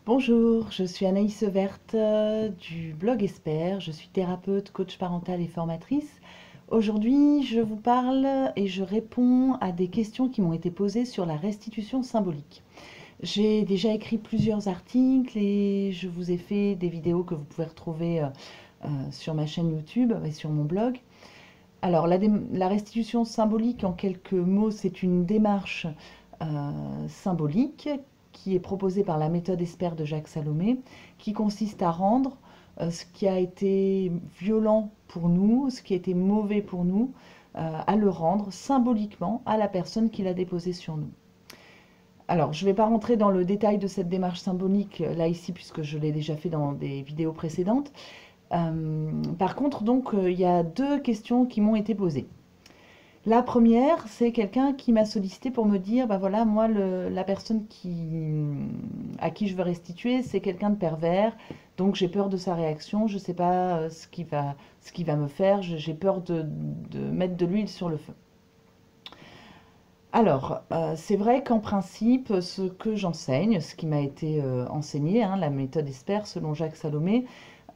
Bonjour, je suis Anaïs Severt du blog Espère. Je suis thérapeute, coach parental et formatrice. Aujourd'hui, je vous parle et je réponds à des questions qui m'ont été posées sur la restitution symbolique. J'ai déjà écrit plusieurs articles et je vous ai fait des vidéos que vous pouvez retrouver sur ma chaîne YouTube et sur mon blog. Alors, la restitution symbolique, en quelques mots, c'est une démarche symbolique qui est proposée par la méthode Espère de Jacques Salomé, qui consiste à rendre ce qui a été violent pour nous, ce qui a été mauvais pour nous, à le rendre symboliquement à la personne qui l'a déposé sur nous. Alors, je ne vais pas rentrer dans le détail de cette démarche symbolique là ici, puisque je l'ai déjà fait dans des vidéos précédentes. Par contre, donc, il y a deux questions qui m'ont été posées. La première, c'est quelqu'un qui m'a sollicité pour me dire, bah voilà, moi, la personne à qui je veux restituer, c'est quelqu'un de pervers, donc j'ai peur de sa réaction, je ne sais pas ce qu'il va me faire, j'ai peur de mettre de l'huile sur le feu. Alors, c'est vrai qu'en principe, ce que j'enseigne, ce qui m'a été enseigné, hein, la méthode Espère selon Jacques Salomé,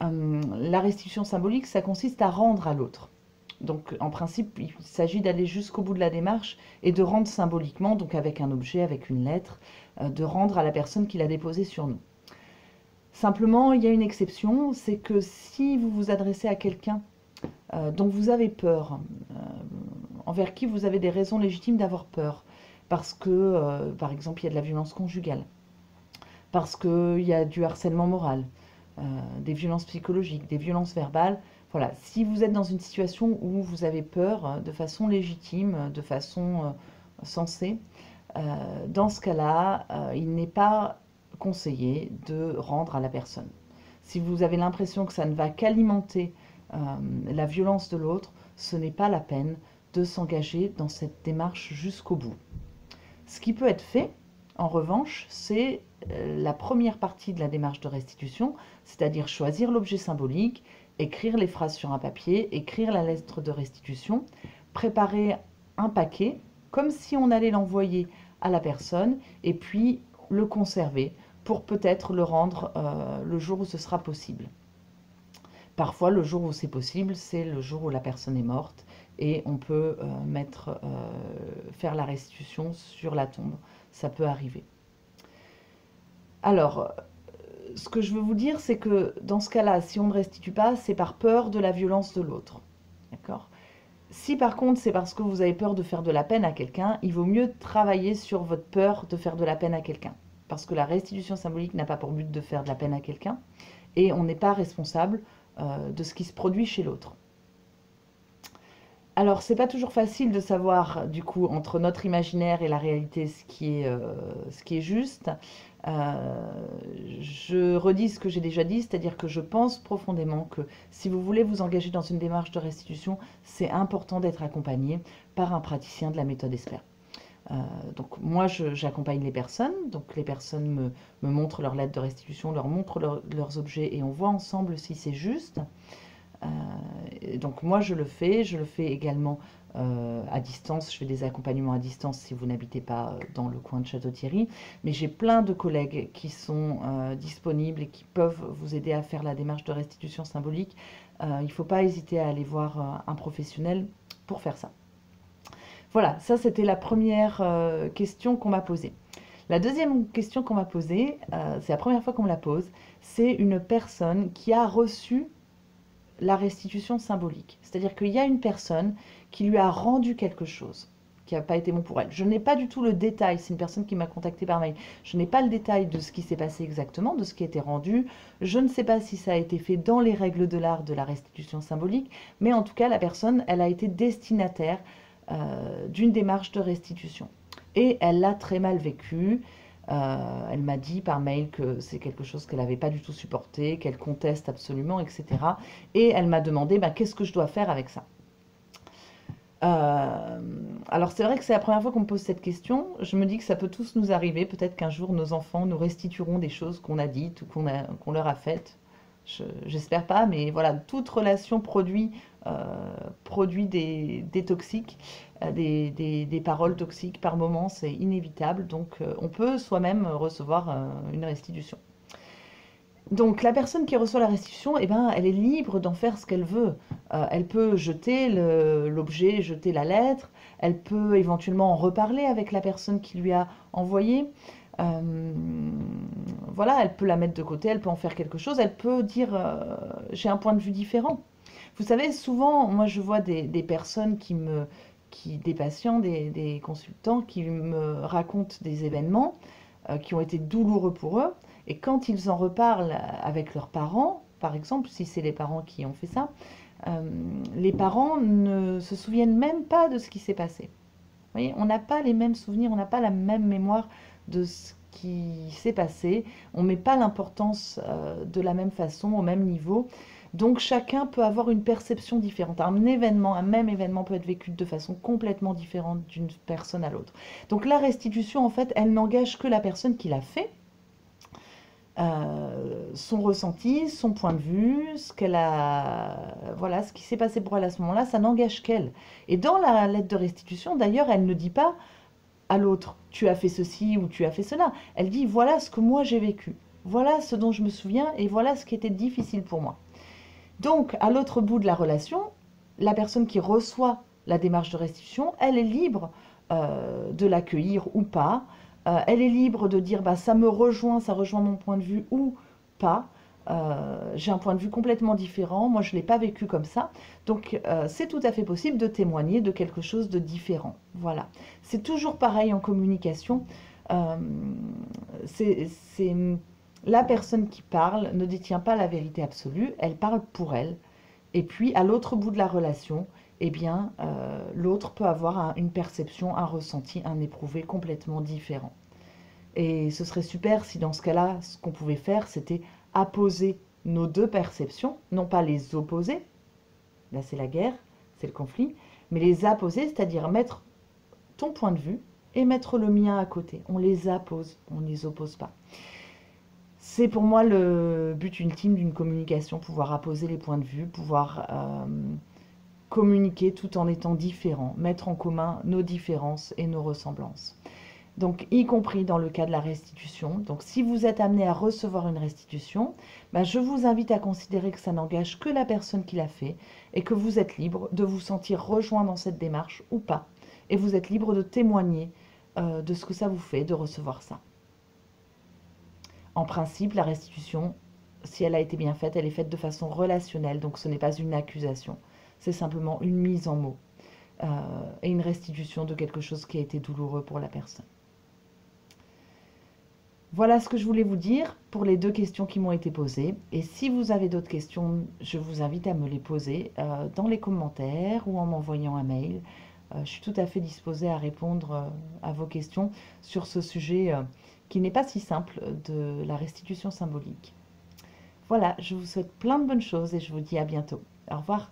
la restitution symbolique, ça consiste à rendre à l'autre. Donc, en principe, il s'agit d'aller jusqu'au bout de la démarche et de rendre symboliquement, donc avec un objet, avec une lettre, de rendre à la personne qui l'a déposé sur nous. Simplement, il y a une exception, c'est que si vous vous adressez à quelqu'un dont vous avez peur, envers qui vous avez des raisons légitimes d'avoir peur, parce que, par exemple, il y a de la violence conjugale, parce qu'il y a du harcèlement moral, des violences psychologiques, des violences verbales. Voilà, si vous êtes dans une situation où vous avez peur de façon légitime, de façon sensée, dans ce cas-là, il n'est pas conseillé de rendre à la personne. Si vous avez l'impression que ça ne va qu'alimenter la violence de l'autre, ce n'est pas la peine de s'engager dans cette démarche jusqu'au bout. Ce qui peut être fait, en revanche, c'est la première partie de la démarche de restitution, c'est-à-dire choisir l'objet symbolique, écrire les phrases sur un papier, écrire la lettre de restitution, préparer un paquet, comme si on allait l'envoyer à la personne, et puis le conserver pour peut-être le rendre le jour où ce sera possible. Parfois, le jour où c'est possible, c'est le jour où la personne est morte et on peut faire la restitution sur la tombe. Ça peut arriver. Alors, ce que je veux vous dire, c'est que dans ce cas-là, si on ne restitue pas, c'est par peur de la violence de l'autre. D'accord ? Si par contre c'est parce que vous avez peur de faire de la peine à quelqu'un, il vaut mieux travailler sur votre peur de faire de la peine à quelqu'un. Parce que la restitution symbolique n'a pas pour but de faire de la peine à quelqu'un et on n'est pas responsable de ce qui se produit chez l'autre. Alors, c'est pas toujours facile de savoir, du coup, entre notre imaginaire et la réalité, ce qui est juste. Je redis ce que j'ai déjà dit, c'est-à-dire que je pense profondément que si vous voulez vous engager dans une démarche de restitution, c'est important d'être accompagné par un praticien de la méthode Espère. Donc moi, j'accompagne les personnes, donc les personnes me montrent leur lettre de restitution, leur montrent leurs objets et on voit ensemble si c'est juste. Donc moi je le fais également à distance, je fais des accompagnements à distance si vous n'habitez pas dans le coin de Château-Thierry, mais j'ai plein de collègues qui sont disponibles et qui peuvent vous aider à faire la démarche de restitution symbolique. Il ne faut pas hésiter à aller voir un professionnel pour faire ça. Voilà, ça c'était la première question qu'on m'a posée. La deuxième question qu'on m'a posée, c'est la première fois qu'on me la pose, c'est une personne qui a reçu la restitution symbolique. C'est-à-dire qu'il y a une personne qui lui a rendu quelque chose qui n'a pas été bon pour elle. Je n'ai pas du tout le détail, c'est une personne qui m'a contacté par mail. Je n'ai pas le détail de ce qui s'est passé exactement, de ce qui a été rendu. Je ne sais pas si ça a été fait dans les règles de l'art de la restitution symbolique, mais en tout cas, la personne, elle a été destinataire d'une démarche de restitution. Et elle l'a très mal vécu. Elle m'a dit par mail que c'est quelque chose qu'elle n'avait pas du tout supporté, qu'elle conteste absolument, etc. Et elle m'a demandé qu'est-ce que je dois faire avec ça. Alors c'est vrai que c'est la première fois qu'on me pose cette question. Je me dis que ça peut tous nous arriver. Peut-être qu'un jour nos enfants nous restitueront des choses qu'on a dites ou qu'on leur a faites. J'espère pas, mais voilà, toute relation produit des toxiques, des paroles toxiques par moment, c'est inévitable. Donc on peut soi-même recevoir une restitution. Donc la personne qui reçoit la restitution, eh ben, elle est libre d'en faire ce qu'elle veut. Elle peut jeter l'objet, jeter la lettre, elle peut éventuellement en reparler avec la personne qui lui a envoyé. Euh, voilà, elle peut la mettre de côté, elle peut en faire quelque chose, elle peut dire j'ai un point de vue différent. Vous savez, souvent, moi je vois des personnes des patients, des consultants qui me racontent des événements qui ont été douloureux pour eux. Et quand ils en reparlent avec leurs parents, par exemple, si c'est les parents qui ont fait ça, euh, les parents ne se souviennent même pas de ce qui s'est passé. Vous voyez, on n'a pas les mêmes souvenirs, on n'a pas la même mémoire de ce qui s'est passé, on ne met pas l'importance de la même façon, au même niveau. Donc chacun peut avoir une perception différente. Un événement, un même événement peut être vécu de façon complètement différente d'une personne à l'autre. Donc la restitution, en fait, elle n'engage que la personne qui l'a fait, son ressenti, son point de vue, ce qu'elle a, voilà, ce qui s'est passé pour elle à ce moment-là, ça n'engage qu'elle. Et dans la lettre de restitution, d'ailleurs, elle ne dit pas à l'autre, tu as fait ceci ou tu as fait cela. Elle dit, voilà ce que moi j'ai vécu, voilà ce dont je me souviens et voilà ce qui était difficile pour moi. Donc, à l'autre bout de la relation, la personne qui reçoit la démarche de restitution, elle est libre de l'accueillir ou pas. Elle est libre de dire bah, ça me rejoint, ça rejoint mon point de vue ou pas. J'ai un point de vue complètement différent, moi je ne l'ai pas vécu comme ça. Donc c'est tout à fait possible de témoigner de quelque chose de différent. Voilà. C'est toujours pareil en communication. Euh, c'est la personne qui parle ne détient pas la vérité absolue, elle parle pour elle. Et puis, à l'autre bout de la relation, eh bien, l'autre peut avoir une perception, un ressenti, un éprouvé complètement différent. Et ce serait super si dans ce cas-là, ce qu'on pouvait faire, c'était apposer nos deux perceptions, non pas les opposer, là c'est la guerre, c'est le conflit, mais les apposer, c'est-à-dire mettre ton point de vue et mettre le mien à côté. On les appose, on ne les oppose pas. C'est pour moi le but ultime d'une communication, pouvoir apposer les points de vue, pouvoir communiquer tout en étant différents, mettre en commun nos différences et nos ressemblances. Donc, y compris dans le cas de la restitution. Donc, si vous êtes amené à recevoir une restitution, ben, je vous invite à considérer que ça n'engage que la personne qui l'a fait et que vous êtes libre de vous sentir rejoint dans cette démarche ou pas. Et vous êtes libre de témoigner de ce que ça vous fait de recevoir ça. En principe, la restitution, si elle a été bien faite, elle est faite de façon relationnelle, donc ce n'est pas une accusation, c'est simplement une mise en mots et une restitution de quelque chose qui a été douloureux pour la personne. Voilà ce que je voulais vous dire pour les deux questions qui m'ont été posées. Et si vous avez d'autres questions, je vous invite à me les poser dans les commentaires ou en m'envoyant un mail. Je suis tout à fait disposée à répondre à vos questions sur ce sujet qui n'est pas si simple de la restitution symbolique. Voilà, je vous souhaite plein de bonnes choses et je vous dis à bientôt. Au revoir.